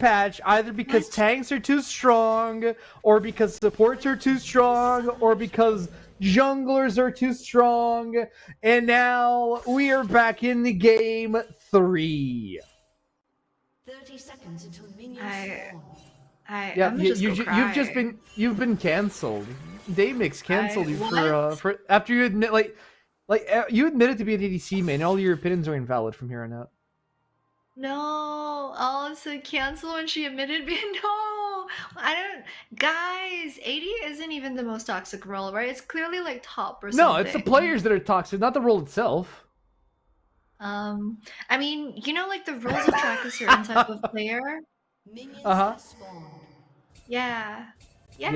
patch, either because tanks are too strong, or because supports are too strong, or because junglers are too strong, and now we are back in the game 3. 30 seconds until minions spawn. I'm Yeah, gonna just go cry. you've been canceled. Daymix canceled you What? for after you admit you admitted to be an ADC main. All your opinions are invalid from here on out. No, Alice cancel when she admitted me. No, I don't. Guys, 80 isn't even the most toxic role, right? It's clearly like top or No, something. it's the players that are toxic, not the role itself. I mean, you know, like the rules attract a certain type of player. Minions Uh-huh. have spawned. Yeah. Yeah.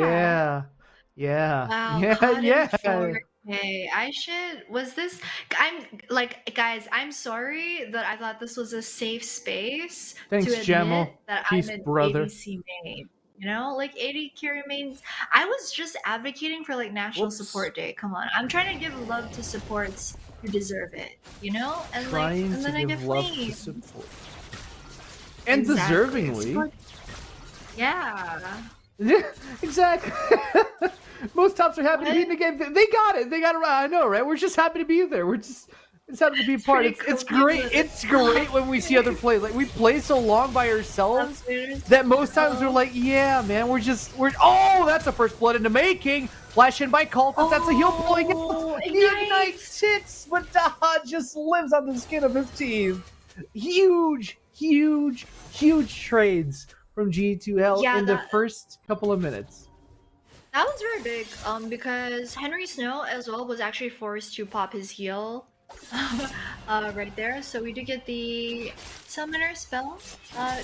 Wow, caught in Yeah. 4K. I should. Was this? I'm like, guys, I'm sorry that I thought this was a safe space Thanks, to admit Jamal. that Peace, I'm an brother. ADC main. You know, like 80 carry mains. I was just advocating for like National Whoops. Support Day. Come on, I'm trying to give love to supports who deserve it. You know, and Trying and then to I give get love to flamed. support. And Exactly. deservingly. Yeah. Yeah, exactly. Most tops are happy to be in the game. They got it. They got it right. I know, right? We're just happy to be there. We're just happy to be a part. It's great. It's great when we see other plays. Like we play so long by ourselves that most times we're like, yeah, man, we're oh, that's a first blood in the making. Flash in by Cultist. That's a heal blowing out. The ignite sits, but Daha just lives on the skin of his teeth. Huge trades from G2L in the first couple of minutes. That was very big, because Henry Snow as well was actually forced to pop his heal right there. So we do get the Summoner spell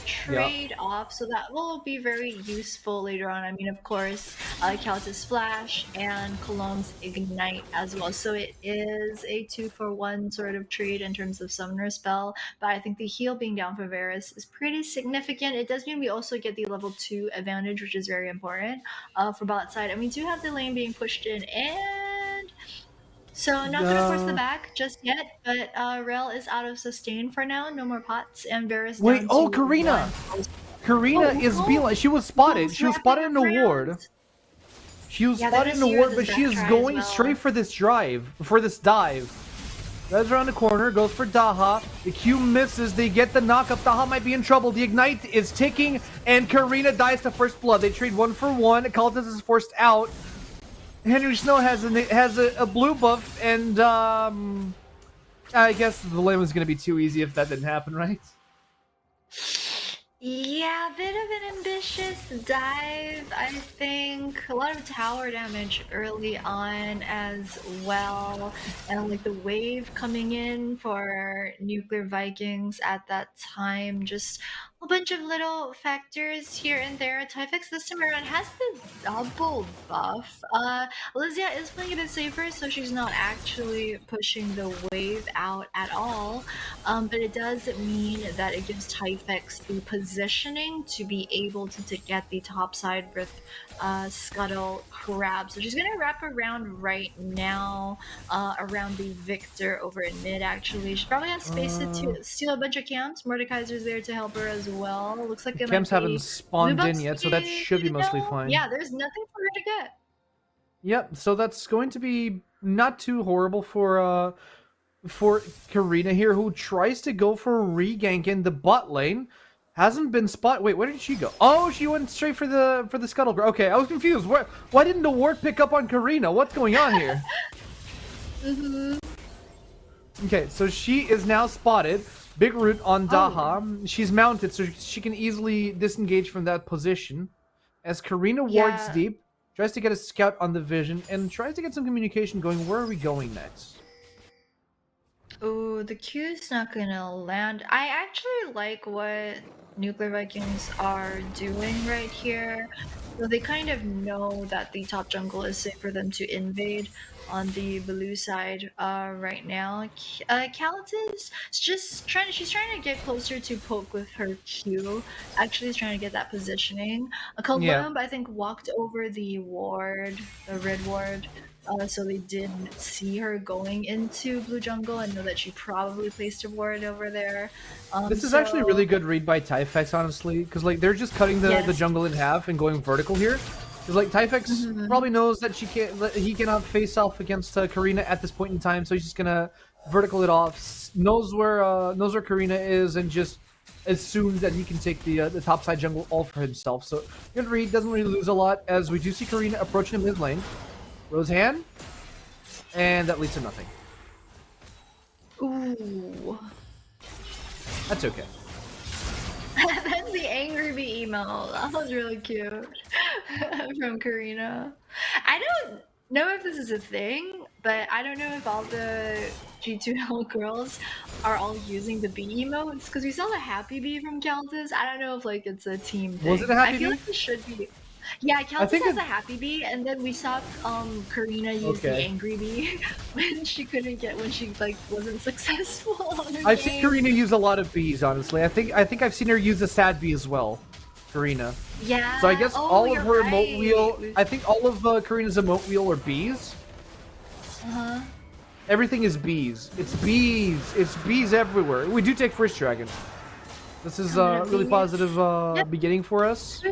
trade off, so that will be very useful later on. I mean, of course, Caltus Flash and Cologne's Ignite as well. So it is a 2-for-1 sort of trade in terms of Summoner spell, but I think the heal being down for Varus is pretty significant. It does mean we also get the level 2 advantage, which is very important for bot side. And we do have the lane being pushed in, and so not gonna force the back just yet, but Rel is out of sustain for now. No more pots, and Varus Wait, down to Karina! 1. Karina is being she was spotted. She was spotted in the ward. She was spotted in the ward, but she is going straight for this dive. That's around the corner, goes for Daha. The Q misses, they get the knock up. Daha might be in trouble. The Ignite is ticking, and Karina dies to first blood. They trade 1-for-1. Cultist is forced out. Henry Snow has a blue buff, and I guess the lane was going to be too easy if that didn't happen, right? Yeah, a bit of an ambitious dive, I think. A lot of tower damage early on as well. And like the wave coming in for Nuclear Vikings at that time. Just a bunch of little factors here and there. Typhix this time around has the double buff. Lizia is playing a bit safer, so she's not actually pushing the wave out at all. But it does mean that it gives Typhix the positioning to be able to get the top side with Scuttle Crab. So she's gonna wrap around right now around the Victor over in mid. Actually, she probably has space to steal a bunch of camps. Mordekaiser's there to help her as well. Looks like camps haven't spawned in yet, so that should be mostly fine. Yeah, there's nothing for her to get. Yep, so that's going to be not too horrible for Karina here, who tries to go for a regank in the bot lane. Hasn't been spot. Wait, where did she go? Oh, she went straight for the scuttle. Okay, I was confused. Why didn't the ward pick up on Karina? What's going on here? Okay, so she is now spotted. Big root on Daha. She's mounted, so she can easily disengage from that position. As Karina wards deep, tries to get a scout on the vision, and tries to get some communication going. Where are we going next? Oh, the Q's not gonna land. I actually like what Nuclear Vikings are doing right here. So they kind of know that the top jungle is safe for them to invade on the blue side right now. Caltus is just she's trying to get closer to poke with her Q. Actually, is trying to get that positioning. Colombe, I think, walked over the ward, the red ward. so they didn't see her going into blue jungle and know that she probably placed a ward over there. This is actually a really good read by Typhex, honestly, because like they're just cutting the jungle in half and going vertical here. Because like Typhex probably knows that he cannot face off against Karina at this point in time, so he's just gonna vertical it off. Knows where Karina is, and just assumes that he can take the top side jungle all for himself. So good read, doesn't really lose a lot, as we do see Karina approaching the mid lane. Rosehan, and that leads to nothing. Ooh. That's okay. That's the angry bee emo. That was really cute. From Karina. I don't know if this is a thing, but I don't know if all the G2L girls are all using the bee emotes, because we saw the happy bee from Countess. I don't know if like it's a team thing. Was it a happy bee? I feel like it should be. Yeah, Countess has a happy bee, and then we saw Karina use the angry bee when she like wasn't successful on her I've seen Karina use a lot of bees, honestly. I think I've seen her use a sad bee as well, Karina. Yeah. So I guess all of her emote wheel, I think all of Karina's emote wheel are bees. Uh-huh. Everything is bees. It's bees. It's bees everywhere. We do take first dragon. This is a really positive beginning for us.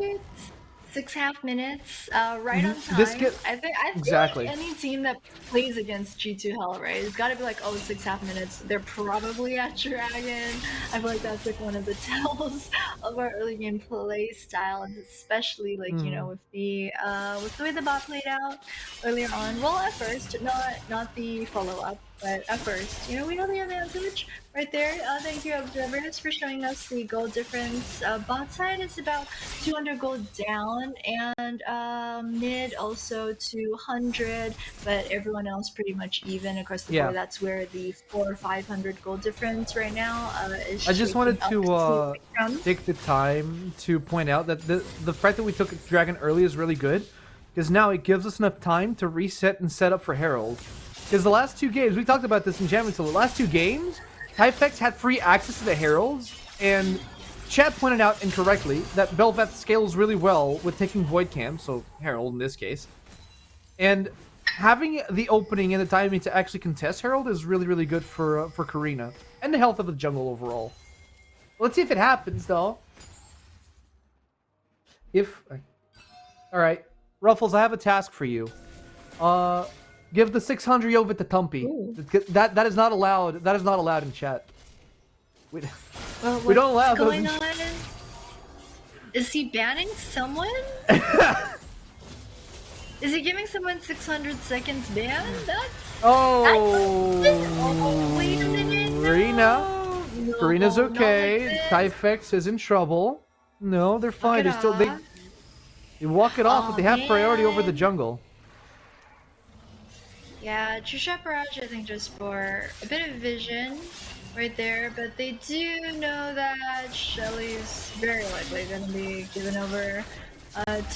6.5 minutes, right on time. I think exactly. Any team that plays against G2 Hell, right, it's got to be like, oh, 6.5 minutes. They're probably at Dragon. I feel like that's like one of the tells of our early game play style, and especially like you know with the way the bot played out earlier on. Well, at first, not the follow up. But at first, you know, we know the advantage right there. Thank you, observers, for showing us the gold difference. Bot side is about 200 gold down, and mid also 200, but everyone else pretty much even across the board. That's where the 400 or 500 gold difference right now is. I just wanted to take the time to point out that the fact that we took Dragon early is really good, because now it gives us enough time to reset and set up for Herald. Because the last two games, we talked about this in Champions League, the last two games, Typhex had free access to the Heralds, and Chad pointed out incorrectly that Bel'Veth scales really well with taking Void Camp, so Herald in this case. And having the opening and the timing to actually contest Herald is really, really good for Karina, and the health of the jungle overall. Let's see if it happens, though. Alright, Ruffles, I have a task for you. Give the 600 over to Tumpy. That is not allowed. That is not allowed in chat. We don't allow those. What's going on? Is he banning someone? Is he giving someone 600 seconds ban? Oh, wait a minute. No. Karina's okay. Typhex is in trouble. No, they're fine. They walk it off, but they have priority over the jungle. Yeah, True Shot Barrage, I think, just for a bit of vision right there, but they do know that Shelly's very likely going to be given over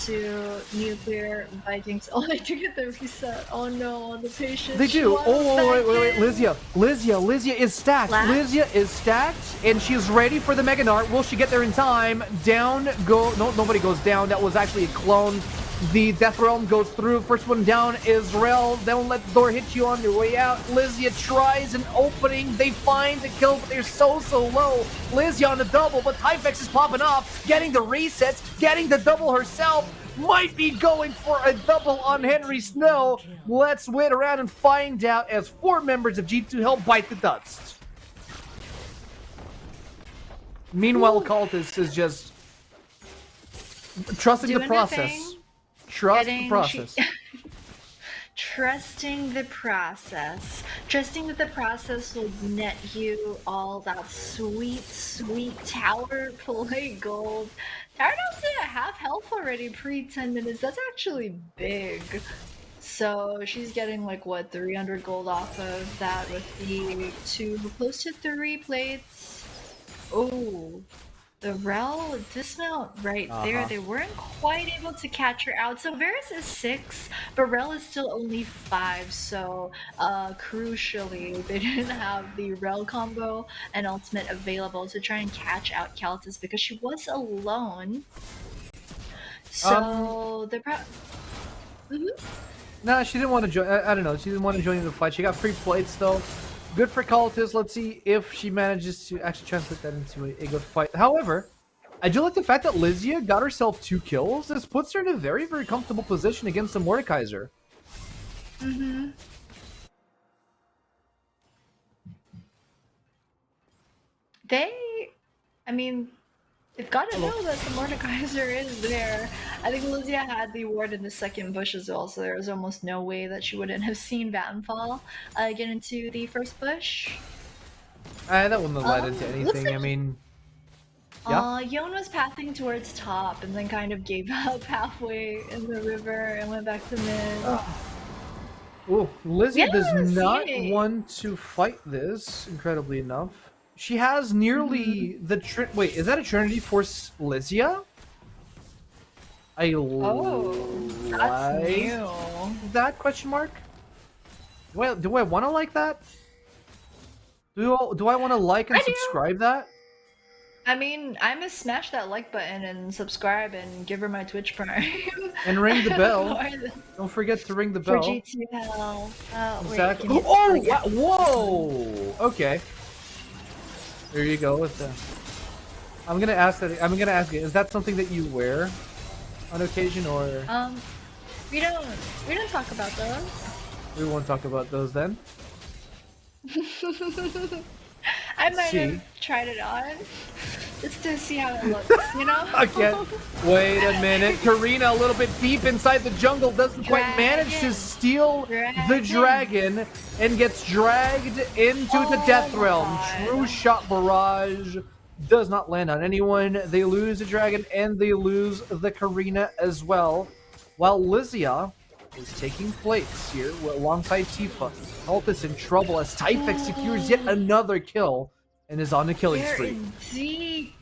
to nuclear Vikings only to get the reset. Oh no, the patience. They do. Oh, wait. Lysia is stacked. Lysia is stacked, and she's ready for the Mega Nart. Will she get there in time? Down go. No, nobody goes down. That was actually a clone. The Death Realm goes through. First one down is Rel. Don't let the door hit you on your way out. Lysia tries an opening. They find the kill, but they're so low. Lysia on the double, but Typhex is popping off, getting the resets, getting the double herself. Might be going for a double on Henry Snow. Let's wait around and find out as 4 members of G2 Hell bite the dust. Meanwhile, Cultist is just trusting the process. Trust the process. Trusting the process. Trusting that the process will net you all that sweet tower play gold. Tower down to half health already pre 10 minutes. That's actually big. So she's getting like what, 300 gold off of that with the close to 3 plates. Oh. The Rel dismount right there, they weren't quite able to catch her out. So Varus is 6, but Rel is still only 5. So crucially, they didn't have the Rel combo and ultimate available to try and catch out Caltus because she was alone. So Nah, she didn't want to join. I don't know. She didn't want to join in the fight. She got free plates though. Good for Cultist. Let's see if she manages to actually translate that into a good fight. However, I do like the fact that Lysia got herself 2 kills. This puts her in a very, very comfortable position against the Mordekaiser. Mm-hmm. I mean, they've got to know that the Mordekaiser is there. I think Lysia had the ward in the second bush as well, so there was almost no way that she wouldn't have seen Vattenfall get into the first bush. That wouldn't have led into anything. Like, I mean, yeah. Yon was pathing towards top and then kind of gave up halfway in the river and went back to mid. Ooh, Lysia does not want to fight this, incredibly enough. She has nearly the wait, is that a Trinity Force Lysia? That's new. That question mark? Do I want to like that? Do I want to like and subscribe that? I mean, I must smash that like button and subscribe and give her my Twitch Prime. And ring the bell. Don't forget to ring the bell. For G2L. Exactly. Wait, whoa! Okay. There you go with the. I'm gonna ask you, is that something that you wear on occasion, or? We don't talk about those. We won't talk about those then. I might have tried it on just to see how it looks, you know? Okay. Wait a minute. Karina, a little bit deep inside the jungle, doesn't quite manage to steal the dragon and gets dragged into the Death Realm. True shot barrage does not land on anyone. They lose the dragon and they lose the Karina as well. While Lysia is taking plates here alongside Tifa. Cultist in trouble as Typhek secures yet another kill and is on the killing streak. Deep.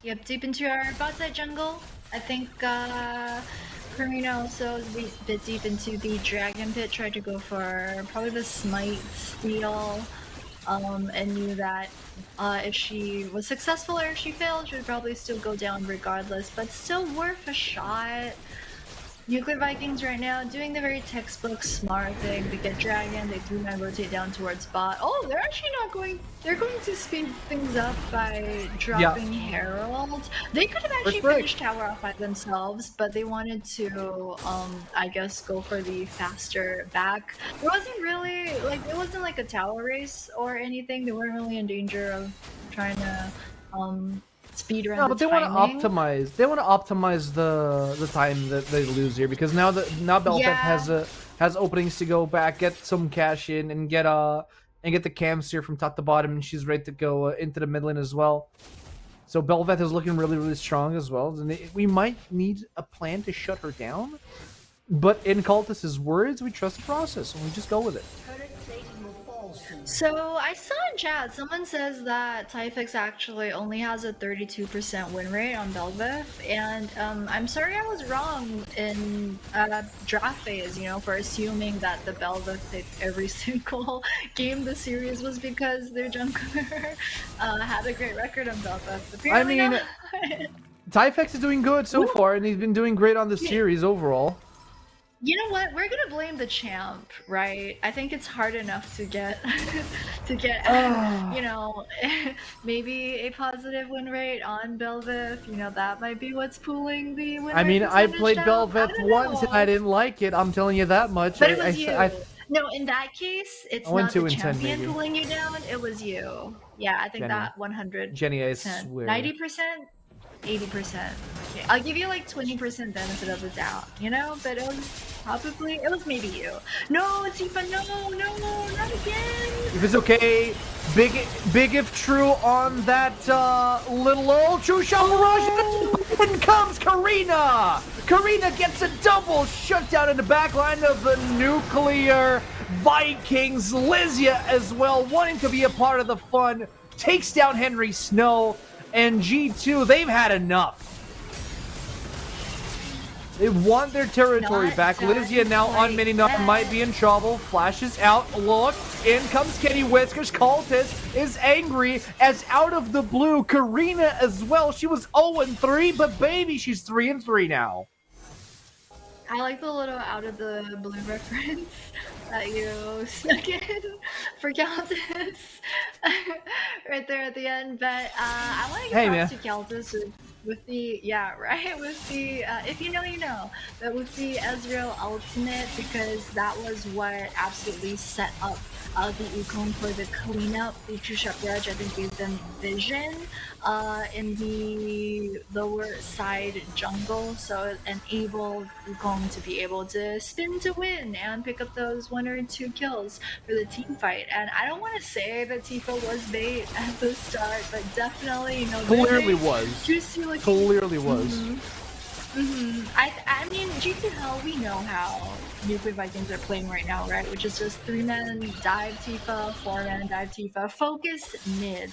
Yep, deep into our bot side jungle. I think Karina also is a bit deep into the Dragon Pit, tried to go for probably the Smite steal, and knew that if she was successful or if she failed, she would probably still go down regardless, but still worth a shot. Nuclear Vikings right now doing the very textbook smart thing. They get dragon, they do not rotate down towards bot. Oh, they're actually not going. They're going to speed things up by dropping Herald. They could have actually finished tower off by themselves, but they wanted to, I guess, go for the faster back. It wasn't really it wasn't like a tower race or anything. They weren't really in danger of trying to, speed run. No, but they want to optimize. They want to optimize the time that they lose here, because now Belfast has openings to go back, get some cash in, and get the cams here from top to bottom, and she's ready to go into the mid lane as well. So Belveth is looking really, really strong as well. And we might need a plan to shut her down, but in Cultist's words, we trust the process and we just go with it. So I saw in chat, someone says that Typhek actually only has a 32% win rate on Belveth, and I'm sorry I was wrong in draft phase, for assuming that the Belveth picked every single game the series was because their jungler had a great record on Belveth. Apparently not. Typhek is doing good so far, and he's been doing great on the series overall. You know what? We're gonna blame the champ, right? I think it's hard enough to get maybe a positive win rate on Belveth. That might be what's pulling the win rate. I played Belveth once and I didn't like it. I'm telling you that much. But it was you. No, in that case, it's not the champion pulling you down. It was you. Yeah, I think Jenny. That 100. Jenny, I swear. 90%. 80%. I'll give you 20% benefit of the doubt, but it was maybe you. No, Tifa, no, not again. If it's okay, big if true on that little old true shot barrage. In comes Karina. Karina gets a double shutdown in the back line of the Nuclear Vikings. Lysia as well, wanting to be a part of the fun, takes down Henry Snow. And G2, they've had enough. They want their territory back. Lysia now on Mini-Nut might be in trouble. Flashes out. Look. In comes Kitty Whiskers. Cultist is angry as out of the blue. Karina as well. She was 0-3, but baby, she's 3-3 now. I like the little out of the blue reference that you snuck in for Countess right there at the end. But I want to give Hey, props man. to Countess with the with the if you know you know, but with the Ezreal ultimate, because that was what absolutely set up the Wukong for the cleanup. The True Shepherd, I think, gave them vision in the lower side jungle, so it enabled Wukong to be able to spin to win and pick up those 1 or 2 kills for the team fight. And I don't want to say that Tifa was bait at the start, but definitely, you know, Clearly was. juicy looking. Clearly was. I mean, GTL, we know how Nuclear Vikings are playing right now, right? Which is just 3-man dive Tifa, 4-man dive Tifa, focus mid,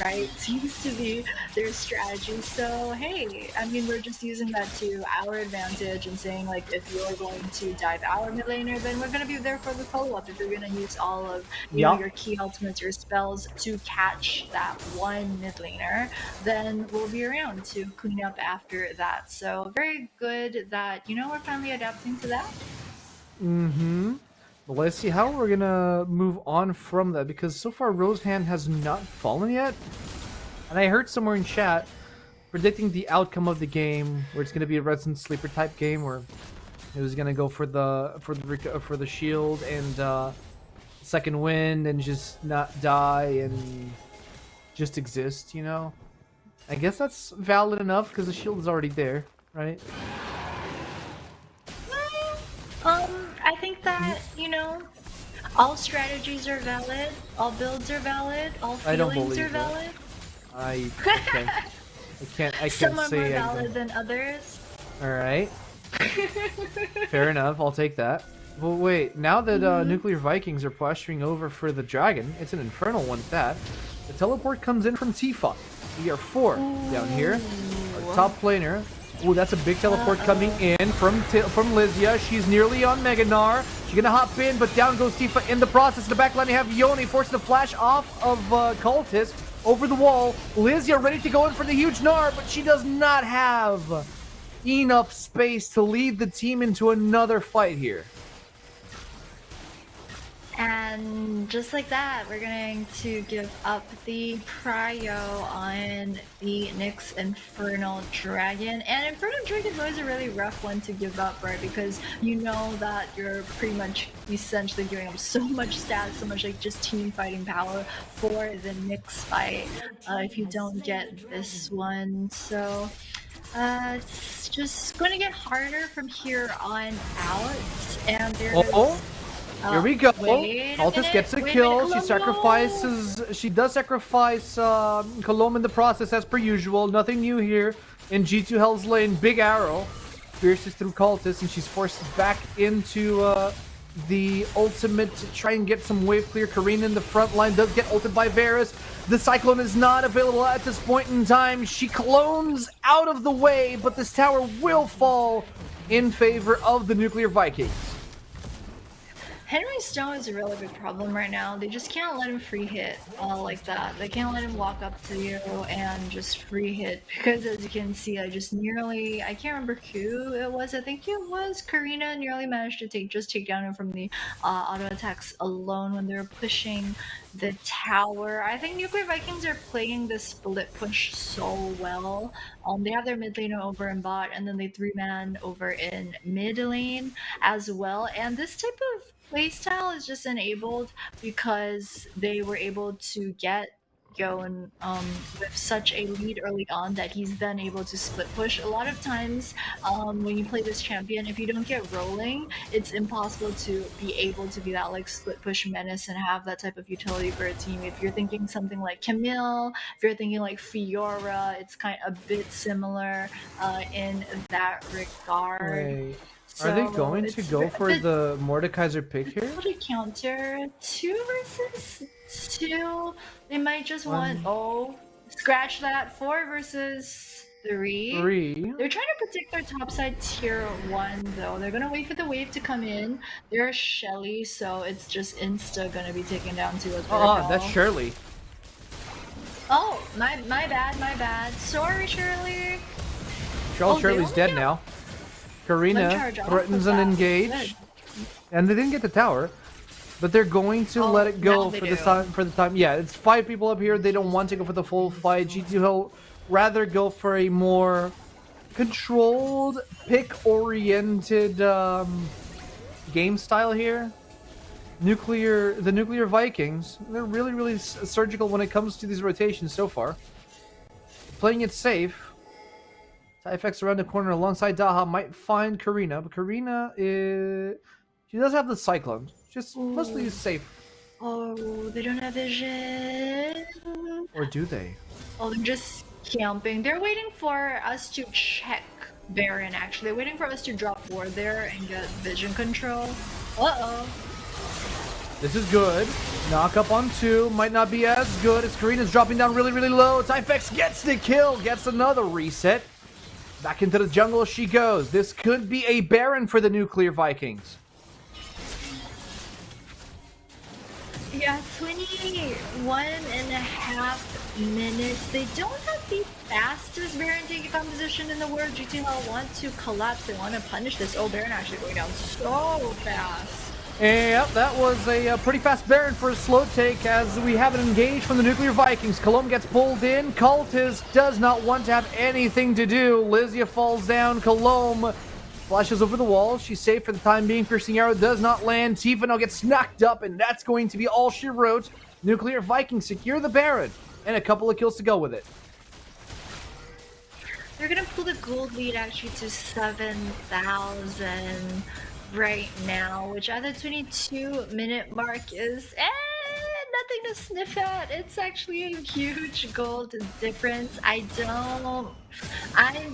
right? Seems to be their strategy. So, hey, I mean, we're just using that to our advantage and saying, like, if you're going to dive our mid laner, then we're going to be there for the follow-up. If you're going to use all of, you know, your key ultimates, your spells to catch that one mid laner, then we'll be around to clean up after that. So, very good that, you know, we're finally adapting to that. Well, let's see how we're gonna move on from that, because so far Rosehan has not fallen yet. And I heard somewhere in chat predicting the outcome of the game, where it's gonna be a Resident Sleeper type game, where it was gonna go for the shield and second wind and just not die and just exist, you know. I guess that's valid enough because the shield is already there, right? I think that, you know, all strategies are valid, all builds are valid, all feelings are valid. I can't Some are say more anything. valid than others. All right. Fair enough. I'll take that. Well, wait. Now that Nuclear Vikings are posturing over for the dragon, it's an infernal one at that. The teleport comes in from Tifa. We are 4 down here. Our top planer. Ooh, that's a big teleport coming in from Lysia. She's nearly on Meganar. She's gonna hop in, but down goes Tifa in the process. In the back line, you have Yoni forced to flash off of Cultist over the wall. Lysia ready to go in for the huge Gnar, but she does not have enough space to lead the team into another fight here. And just like that, we're going to give up the prio on the Nyx Infernal Dragon. And Infernal Dragon is always a really rough one to give up, right? Because you know that you're pretty much essentially giving up so much stats, so much like just team fighting power for the Nyx fight if you don't get this one. So it's just going to get harder from here on out. And there's... Here we go. Cultist gets a kill. She does sacrifice Colomb in the process as per usual. Nothing new here in G2 Hell's Lane. Big arrow pierces through Cultist, and she's forced back into the ultimate to try and get some wave clear. Karina in the front line does get ulted by Varus. The Cyclone is not available at this point in time. She clones out of the way, but this tower will fall in favor of the Nuclear Vikings. Henry Stone is a really big problem right now. They just can't let him free hit like that. They can't let him walk up to you and just free hit, because as you can see, I can't remember who it was. I think it was Karina nearly managed to take down him from the auto attacks alone when they were pushing the tower. I think Nuclear Vikings are playing the split push so well. They have their mid laner over in bot, and then they 3-man over in mid lane as well. And this type of playstyle is just enabled because they were able to get going with such a lead early on that he's then able to split push. A lot of times when you play this champion, if you don't get rolling, it's impossible to be able to be that like split push menace and have that type of utility for a team. If you're thinking something like Camille, if you're thinking like Fiora, it's kind of a bit similar in that regard. Wait. Are they going to go for the Mordekaiser pick here? To counter 2 versus 2, they might just want scratch that. 4 versus 3. They're trying to protect their topside tier 1 though. They're gonna wait for the wave to come in. They're Shelly, so it's just insta gonna be taken down to a third ball. That's Shirley. Oh, my bad. Sorry, Shirley. Shirley's dead now. Karina threatens an engage. And they didn't get the tower. But they're going to let it go for this time. For the time, yeah, it's 5 people up here. They don't want to go for the full fight. G2 will rather go for a more controlled, pick-oriented game style here. The nuclear Vikings. They're really surgical when it comes to these rotations so far. Playing it safe. Tyfex around the corner alongside Daha might find Karina, but Karina is. She does have the Cyclone. Just mostly safe. Oh, they don't have vision. Or do they? Oh, they're just camping. They're waiting for us to check Baron, actually. They're waiting for us to drop ward there and get vision control. Uh-oh. This is good. Knock up on 2. Might not be as good as Karina's dropping down really low. Tyfex gets the kill. Gets another reset. Back into the jungle she goes. This could be a Baron for the nuclear Vikings. Yeah, 21.5 minutes. They don't have the fastest Baron taking composition in the world. G2 want to collapse. They want to punish this. Oh, Baron actually going down so fast. Yep, that was a pretty fast Baron for a slow take as we have an engage from the nuclear Vikings. Colomb gets pulled in. Cultist does not want to have anything to do. Lysia falls down. Colomb flashes over the wall. She's safe for the time being. Piercing arrow does not land. Tifa now gets knocked up, and that's going to be all she wrote. Nuclear Vikings secure the Baron, and a couple of kills to go with it. They're gonna pull the gold lead actually to 7,000 right now, which at the 22-minute mark is nothing to sniff at. It's actually a huge gold difference. I'm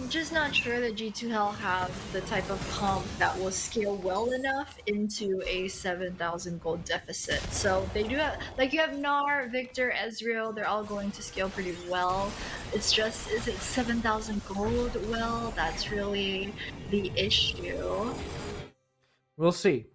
just not sure that G2 have the type of comp that will scale well enough into a 7,000 gold deficit. So they do have, like, you have Gnar, Victor, Ezreal, they're all going to scale pretty well. It's just, is it 7,000 gold? Well, that's really the issue. We'll see.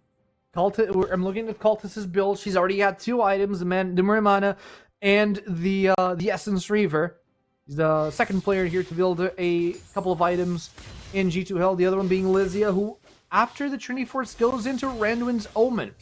I'm looking at Cultist's build. She's already got 2 items, the Muramana and the Essence Reaver. He's the second player here to build a couple of items in G2 Hell. The other one being Lysia, who, after the Trinity Force, goes into Randuin's Omen.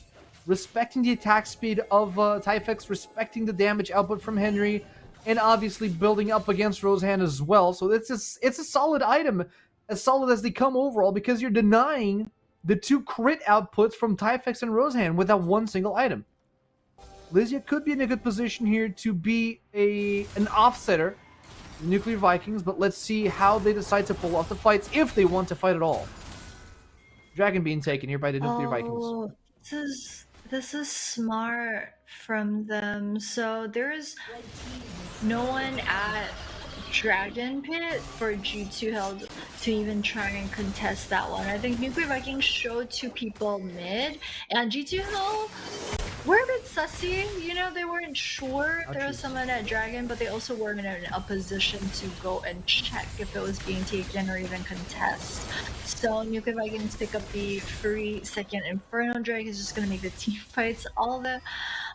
Respecting the attack speed of Tyfex, respecting the damage output from Henry, and obviously building up against Rosehan as well. So it's a solid item, as solid as they come overall, because you're denying the 2 crit outputs from Tyfex and Rosehan with that 1 single item. Lysia could be in a good position here to be an offsetter, the Nuclear Vikings, but let's see how they decide to pull off the fights, if they want to fight at all. Dragon being taken here by the Nuclear Vikings. This is smart from them. So there's no one at Dragon Pit for G2 held to even try and contest that one. I think Nuclear Vikings showed 2 people mid, and G2 held were a bit sussy. You know, they weren't sure there was someone at Dragon, but they also weren't in a position to go and check if it was being taken or even contest. So Nuclear Vikings pick up the free second Inferno Drake. Is just going to make the team fights all the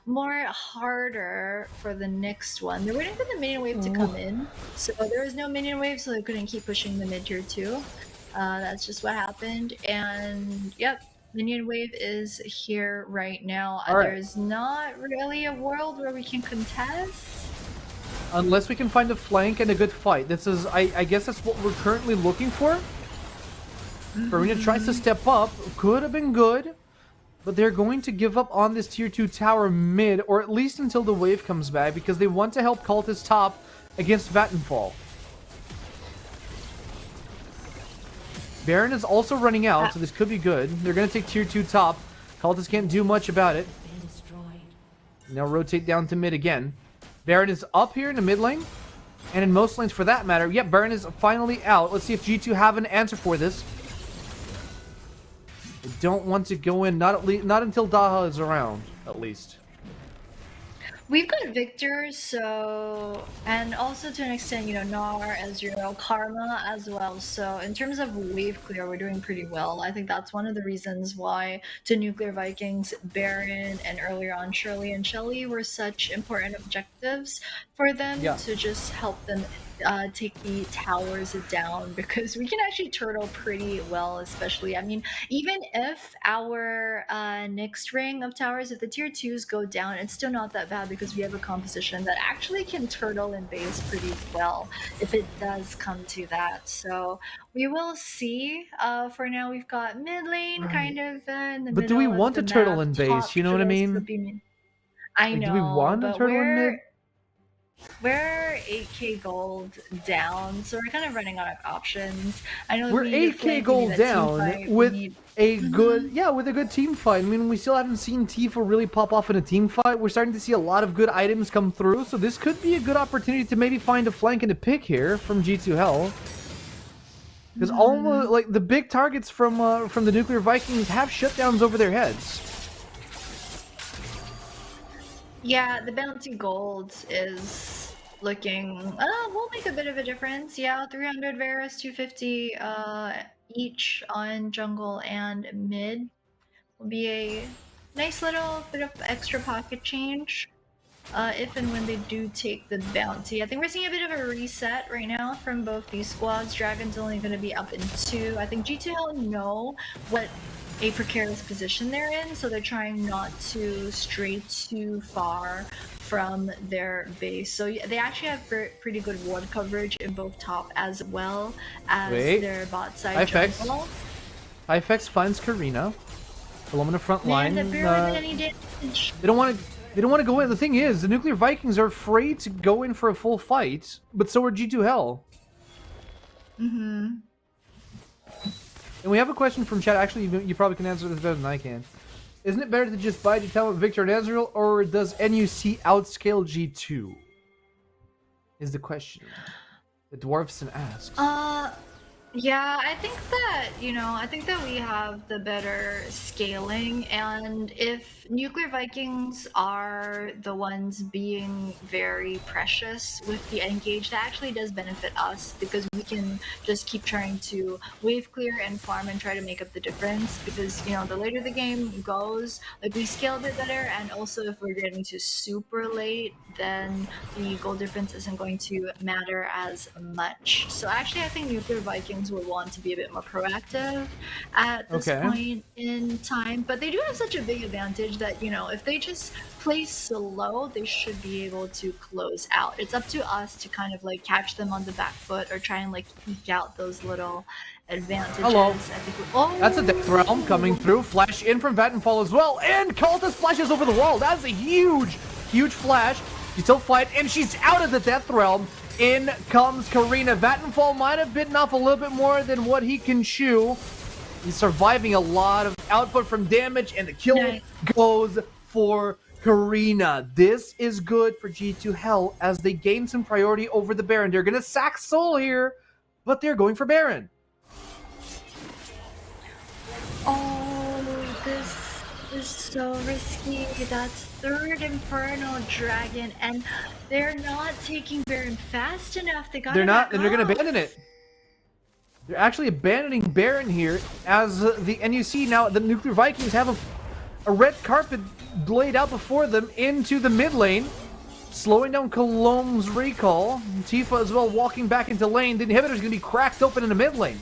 more harder for the next one. They're waiting for the minion wave to come in, so there was no minion wave, so they couldn't keep pushing the mid tier 2. That's just what happened, and yep, minion wave is here right now. There's not really a world where we can contest. Unless we can find a flank and a good fight. This is, I guess that's what we're currently looking for. Karina tries to step up. Could have been good. But they're going to give up on this tier 2 tower mid, or at least until the wave comes back, because they want to help Cultist top against Vattenfall. Baron is also running out, so this could be good. They're going to take tier 2 top. Cultist can't do much about it. Now rotate down to mid again. Baron is up here in the mid lane, and in most lanes for that matter. Yep, Baron is finally out. Let's see if G2 have an answer for this. I don't want to go in, not until Daha is around, at least. We've got Victor, so, and also to an extent, you know, Gnar, Ezreal, Karma as well. So in terms of wave clear, we're doing pretty well. I think that's one of the reasons why to Nuclear Vikings, Baron, and earlier on Shirley and Shelly were such important objectives for them to just help them take the towers down, because we can actually turtle pretty well, especially, I mean, even if our next ring of towers, if the tier 2s go down, it's still not that bad because we have a composition that actually can turtle and base pretty well if it does come to that. So we will see. For now, we've got mid lane kind of in the But do middle we of want the to turtle map. in base? Top You know what I just mean? could be I Like, do we know, want to but turtle in mid? we're 8k gold down, so we're kind of running out of options. I know We're League of 8k Legends, we need gold that team down fight, we with need... a good, Mhm. with a good team fight. I mean, we still haven't seen Tifa really pop off in a team fight. We're starting to see a lot of good items come through, so this could be a good opportunity to maybe find a flank and a pick here from G2 Hell. Because almost like the big targets from the Nuclear Vikings have shutdowns over their heads. Yeah, the bounty gold is looking, will make a bit of a difference. Yeah, 300 Varus, 250 each on jungle and mid will be a nice little bit of extra pocket change. If and when they do take the bounty. I think we're seeing a bit of a reset right now from both these squads. Dragon's only going to be up in 2. I think G2 know what a precarious position they're in, so they're trying not to stray too far from their base. So they actually have pretty good ward coverage in both top as well as their bot side jungle. IFX finds Karina. Along in the front line. Man, barely any damage. They don't want to go in. The thing is, the Nuclear Vikings are afraid to go in for a full fight, but so are G2 Hell. Mm-hmm. And we have a question from chat. Actually, you probably can answer this better than I can. Isn't it better to just buy talent Victor and Ezreal, or does NUC outscale G2? Is the question the Dwarfson asks. Yeah, I think that we have the better scaling, and if Nuclear Vikings are the ones being very precious with the engage, that actually does benefit us because we can just keep trying to wave clear and farm and try to make up the difference, because the later the game goes, like, we scale a bit better, and also if we're getting to super late, then the goal difference isn't going to matter as much. So actually I think Nuclear Vikings will want to be a bit more proactive at this point in time, but they do have such a big advantage that if they just play slow, they should be able to close out. It's up to us to kind of like catch them on the back foot or try and like eke out those little advantages. Hello. That's a Death Realm coming through. Flash in from Vattenfall as well, and Cultist flashes over the wall. That's a huge flash. She's still fighting, and she's out of the Death Realm. In comes Karina. Vattenfall might have bitten off a little bit more than what he can chew. He's surviving a lot of output from damage, and the kill goes for Karina. This is good for G2 Hell as they gain some priority over the Baron. They're going to sack Soul here, but they're going for Baron. Oh, this is so risky. That's third Infernal Dragon, and they're not taking Baron fast enough. They're not, and they're going to abandon it. They're actually abandoning Baron here as the NUC, now the Nuclear Vikings, have a red carpet laid out before them into the mid lane, slowing down Colombe's recall. Tifa as well walking back into lane. The inhibitor's going to be cracked open in the mid lane.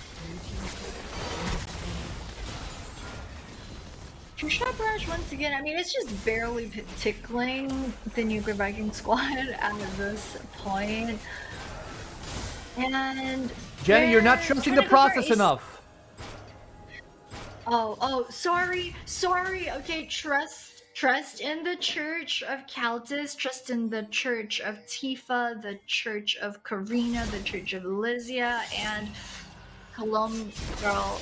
Two-shot barrage once again. I mean, it's just barely tickling the Nuclear Viking squad at this point. And Jenny, you're not trusting the process enough. Oh, sorry. Okay, trust in the Church of Caltis, trust in the Church of Tifa, the Church of Karina, the Church of Lysia, and Colombe. Girl,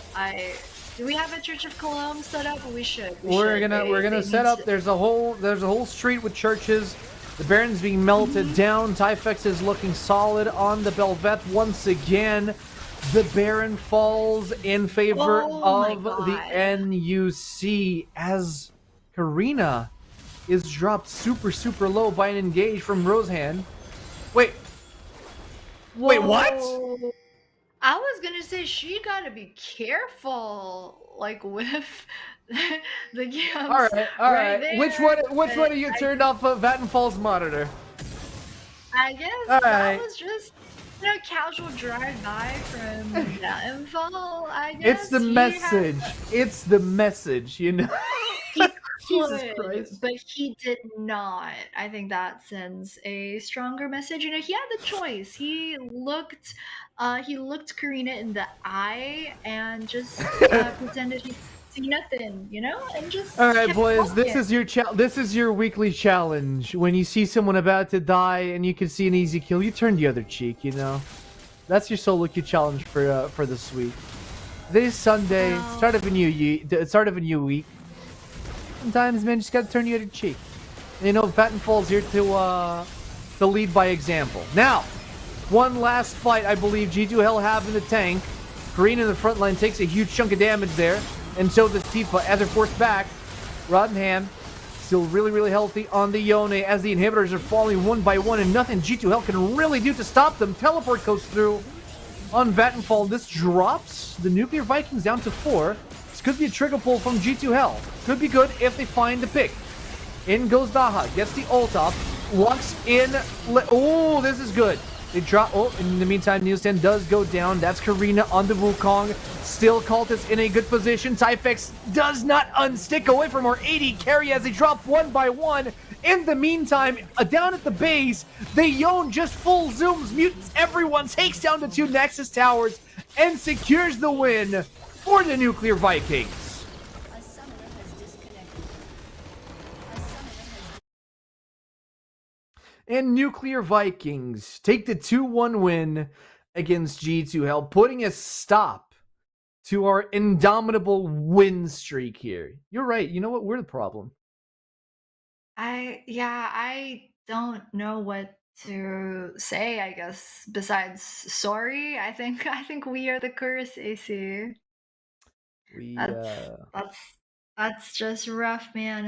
do we have a Church of Colombe set up? We should. We're gonna set up. There's a whole street with churches. The Baron's being melted down. Typhex is looking solid on the Belveth once again. The Baron falls in favor of the NUC as Karina is dropped super low by an engage from Rosehand. Wait, what? I was gonna say she gotta be careful, like with the games. All right. Which one of you turned off Vattenfall's monitor? I guess that was just casual drive-by from that info, I It's the guess. He has message. It's the message, you know? he Jesus could, Christ. but he did not. I think that sends a stronger message. He had the choice. He looked Karina in the eye and just pretended he see nothing, and All just right, kept boys. This walking. is your this is your weekly challenge. When you see someone about to die and you can see an easy kill, you turn the other cheek. You know, that's your solo queue challenge for this week. Today's Sunday, Well, start of a new week. Sometimes, man, just gotta turn the other cheek. And, you know, Vattenfall's here to lead by example. Now, one last fight, I believe G2 Hell have in the tank. Green in the front line takes a huge chunk of damage there, and so does Tifa as they're forced back. Rod in hand, still really, really healthy on the Yone as the inhibitors are falling one by one, and nothing G2 Hell can really do to stop them. Teleport goes through on Vattenfall. This drops the Nuclear Vikings down to 4. This could be a trigger pull from G2 Hell. Could be good if they find the pick. In goes Daha, gets the ult up, locks in. Oh, this is good. They drop. Oh, in the meantime, Nielsen does go down. That's Karina on the Wukong. Still, Cultist in a good position. Typhex does not unstick away from her 80 carry as they drop one by one. In the meantime, down at the base, they Yone just full zooms, mutants everyone, takes down the 2 Nexus towers, and secures the win for the Nuclear Vikings. A summoner has disconnected. A summoner has And Nuclear Vikings take the 2-1 win against G2 Hell, putting a stop to our indomitable win streak here. You're right. You know what? We're the problem. I don't know what to say, I guess, besides sorry. I think we are the curse, AC. We That's that's that's just rough, man.